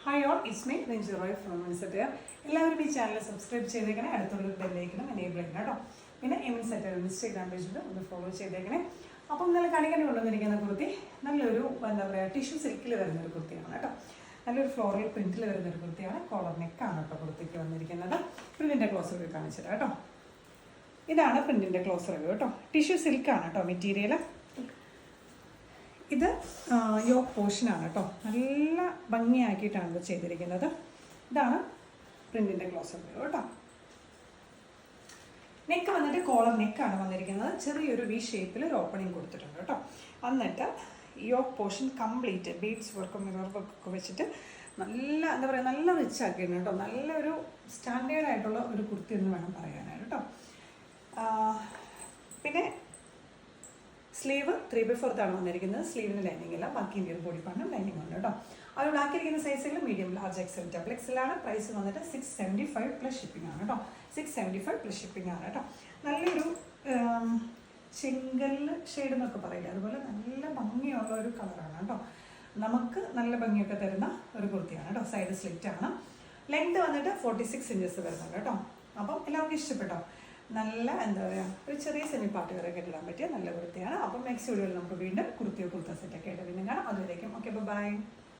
Hi all, it's me Rinju Roy from എമിൻസെറ്റർ. എല്ലാവരും ഈ ചാനൽ സബ്സ്ക്രൈബ് ചെയ്തേക്കണേ, അടുത്തുള്ള ബെല്ലൈക്കണം എനേബിൾ ചെയ്യണം കേട്ടോ. പിന്നെ എമിൻസെറ്റർ ഇൻസ്റ്റാഗ്രാം പേജിൽ ഒന്ന് ഫോളോ ചെയ്തേക്കണേ. അപ്പം നല്ല കണികണി കൊണ്ടുവന്നിരിക്കുന്ന കുർത്തി നല്ലൊരു എന്താ പറയുക ടിഷ്യൂ സിൽക്കിൽ വരുന്നൊരു കുർത്തിയാണ് കേട്ടോ. നല്ലൊരു ഫ്ലോറൽ പ്രിൻറ്റിൽ വരുന്നൊരു കുർത്തിയാണ്. കോളർ നെക്കാണ് കേട്ടോ കുർത്തിക്ക് വന്നിരിക്കുന്നത്. പ്രിൻറ്റിൻ്റെ ക്ലോസ് റിവ്യൂ കാണിച്ചു തരാം കേട്ടോ. ഇതാണ് പ്രിൻറ്റിൻ്റെ ക്ലോസ് റിവ്യൂ കേട്ടോ. ടിഷ്യൂ സിൽക്കാണ് കേട്ടോ മെറ്റീരിയൽ. ഇത് യോക്ക് പോർഷനാണ് കേട്ടോ. നല്ല ഭംഗിയാക്കിയിട്ടാണ് ഇത് ചെയ്തിരിക്കുന്നത്. ഇതാണ് പ്രിൻറ്റിൻ്റെ ക്ലോസ് റിവ്യൂ കേട്ടോ. നെക്ക് വന്നിട്ട് കോളർ നെക്കാണ് വന്നിരിക്കുന്നത്. ചെറിയൊരു വി ഷേപ്പിൽ ഒരു ഓപ്പണിങ് കൊടുത്തിട്ടുണ്ട് കേട്ടോ. എന്നിട്ട് യോക്ക് പോർഷൻ കംപ്ലീറ്റ് ബീഡ്സ് വർക്കും മിറർ വർക്കൊക്കെ വെച്ചിട്ട് നല്ല എന്താ പറയുക നല്ല റിച്ച് ആക്കിയിട്ടുണ്ട് കേട്ടോ. നല്ലൊരു സ്റ്റാൻഡേർഡ് ആയിട്ടുള്ള ഒരു കുർത്തി എന്ന് വേണം പറയാനായിട്ട് കേട്ടോ. പിന്നെ സ്ലീവ് 3/4 വന്നിരിക്കുന്നത്. സ്ലീവിന് ലൈനിങ് ഇല്ല, ബാക്കി ഇന്ത്യൻ ബോഡി പാർട്ടിന് ലൈനിങ് ഉണ്ട് കേട്ടോ. അത് ഉണ്ടാക്കിയിരിക്കുന്ന സൈസിൽ മീഡിയം, ലാർജ്, എക്സൽ, ഡബിൾ എക്സലാണ്. പ്രൈസ് വന്നിട്ട് 675 പ്ലസ് ഷിപ്പിംഗ് ആണ് കേട്ടോ. 675 പ്ലസ് ഷിപ്പിംഗ് ആണ് കേട്ടോ. നല്ലൊരു ചെങ്കൽ ഷെയ്ഡ് എന്നൊക്കെ പറയില്ല, അതുപോലെ നല്ല ഭംഗിയുള്ള ഒരു കളറാണ് കേട്ടോ. നമുക്ക് നല്ല ഭംഗിയൊക്കെ തരുന്ന ഒരു കുർത്തിയാണ് കേട്ടോ. സൈഡ് സ്ലിറ്റ് ആണ്. ലെങ്ത് വന്നിട്ട് 46 ഇഞ്ചസ് വരുന്നുണ്ട് കേട്ടോ. അപ്പം എല്ലാവർക്കും ഇഷ്ടപ്പെട്ടോ? നല്ല എന്താ പറയുക ഒരു ചെറിയ സെമി പാർട്ടി വരെ ഇടാൻ പറ്റിയ നല്ല കുർത്തിയാണ്. അപ്പം നെക്സ്റ്റ് വീഡിയോയിൽ നമുക്ക് വീണ്ടും കുർത്തിയോ കുർത്ത സെറ്റൊക്കെ ആയിട്ട് വീണ്ടും കാണാം. അതുവരേക്കും ഓക്കെ, ബൈ.